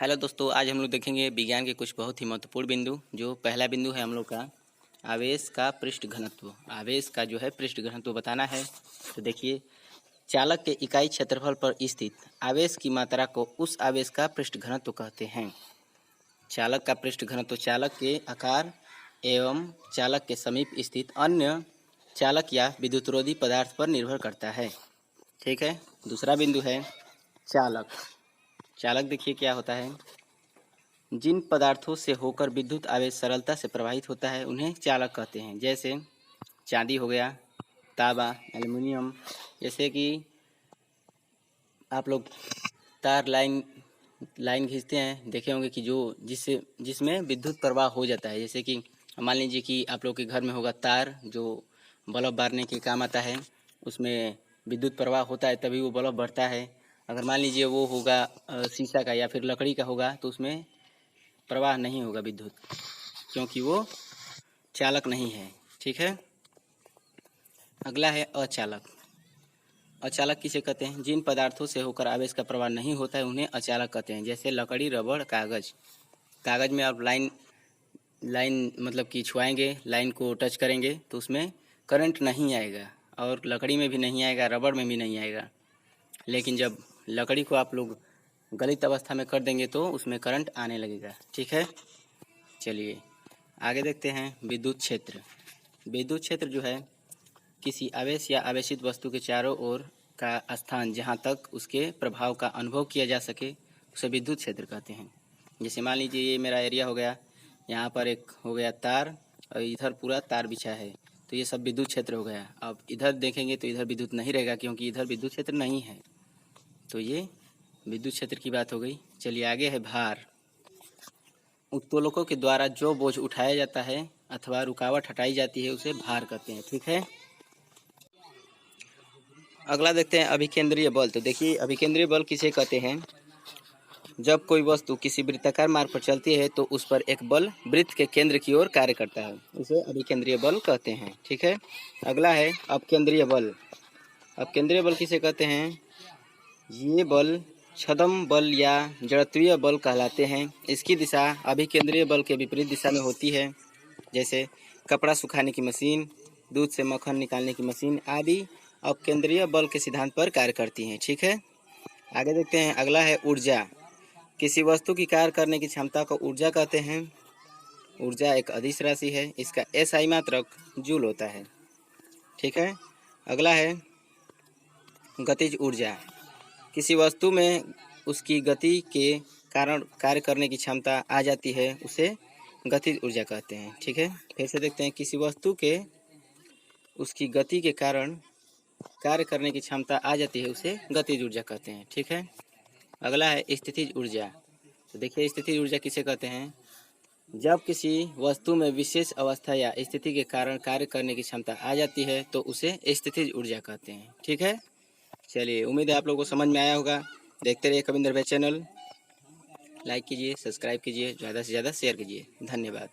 Hello दोस्तों, आज हम लोग देखेंगे विज्ञान के कुछ बहुत ही महत्वपूर्ण बिंदु। जो पहला बिंदु है हम लोग का आवेश का पृष्ठ घनत्व। आवेश का जो है पृष्ठ घनत्व बताना है। तो देखिए, चालक के इकाई क्षेत्रफल पर स्थित आवेश की मात्रा को उस आवेश का पृष्ठ घनत्व कहते हैं। चालक का पृष्ठ घनत्व चालक के आकार एवं चालक के समीप स्थित अन्य चालक या विद्युतरोधी पदार्थ पर निर्भर करता है। ठीक है। दूसरा बिंदु है चालक। चालक देखिए क्या होता है, जिन पदार्थों से होकर विद्युत आवेश सरलता से प्रवाहित होता है उन्हें चालक कहते हैं। जैसे चांदी हो गया, तांबा, एल्युमिनियम। जैसे कि आप लोग तार लाइन खींचते हैं, देखे होंगे कि जिसमें विद्युत प्रवाह हो जाता है। जैसे कि मान लीजिए कि आप लोग के घर में होगा तार जो बल्ब बारने के काम आता है, उसमें विद्युत प्रवाह होता है तभी वो बल्ब बढ़ता है। अगर मान लीजिए वो होगा शीशा का या फिर लकड़ी का होगा तो उसमें प्रवाह नहीं होगा विद्युत, क्योंकि वो चालक नहीं है। ठीक है। अगला है अचालक। अचालक किसे कहते हैं? जिन पदार्थों से होकर आवेश का प्रवाह नहीं होता है उन्हें अचालक कहते हैं। जैसे लकड़ी, रबड़, कागज। कागज में आप लाइन मतलब कि छुआएंगे, लाइन को टच करेंगे तो उसमें करंट नहीं आएगा, और लकड़ी में भी नहीं आएगा, रबड़ में भी नहीं आएगा। लेकिन जब लकड़ी को आप लोग गलित अवस्था में कर देंगे तो उसमें करंट आने लगेगा। ठीक है। चलिए आगे देखते हैं विद्युत क्षेत्र। विद्युत क्षेत्र जो है किसी आवेश या आवेशित वस्तु के चारों ओर का स्थान जहां तक उसके प्रभाव का अनुभव किया जा सके उसे विद्युत क्षेत्र कहते हैं। जैसे मान लीजिए ये मेरा एरिया हो गया, यहाँ पर एक हो गया तार और इधर पूरा तार बिछा है, तो ये सब विद्युत क्षेत्र हो गया। अब इधर देखेंगे तो इधर विद्युत नहीं रहेगा क्योंकि इधर विद्युत क्षेत्र नहीं है। तो ये विद्युत क्षेत्र की बात हो गई। चलिए आगे है भार। उत्तोलकों के द्वारा जो बोझ उठाया जाता है अथवा रुकावट हटाई जाती है उसे भार कहते हैं। ठीक है। अगला देखते हैं अभिकेंद्रीय बल। तो देखिए अभिकेंद्रीय बल किसे कहते हैं? जब कोई वस्तु किसी वृत्ताकार मार्ग पर चलती है तो उस पर एक बल वृत्त के केंद्र की ओर कार्य करता है, उसे अभिकेंद्रीय बल कहते हैं। ठीक है। अगला है अपकेंद्रीय बल। अपकेंद्रीय बल किसे कहते हैं? ये बल छद्म बल या जड़त्वीय बल कहलाते हैं। इसकी दिशा अभिकेंद्रीय बल के विपरीत दिशा में होती है। जैसे कपड़ा सुखाने की मशीन, दूध से मक्खन निकालने की मशीन आदि अपकेंद्रीय बल के सिद्धांत पर कार्य करती हैं। ठीक है। आगे देखते हैं। अगला है ऊर्जा। किसी वस्तु की कार्य करने की क्षमता को ऊर्जा कहते हैं। ऊर्जा एक अदिश राशि है, इसका एसआई मात्रक जूल होता है। ठीक है। अगला है गतिज ऊर्जा। किसी वस्तु में उसकी गति के कारण कार्य करने की क्षमता आ जाती है उसे गतिज ऊर्जा कहते हैं। ठीक है। फिर से देखते हैं। किसी वस्तु के उसकी गति के कारण कार्य करने की क्षमता आ जाती है उसे गतिज ऊर्जा कहते हैं। ठीक है। अगला है स्थितिज ऊर्जा। तो देखिए स्थितिज ऊर्जा किसे कहते हैं? जब किसी वस्तु में विशेष अवस्था या स्थिति के कारण कार्य करने की क्षमता आ जाती है तो उसे स्थितिज ऊर्जा कहते हैं। ठीक है। चलिए उम्मीद है आप लोगों को समझ में आया होगा। देखते रहिए कविंदर भाई चैनल। लाइक कीजिए, सब्सक्राइब कीजिए, ज़्यादा से ज़्यादा शेयर कीजिए। धन्यवाद।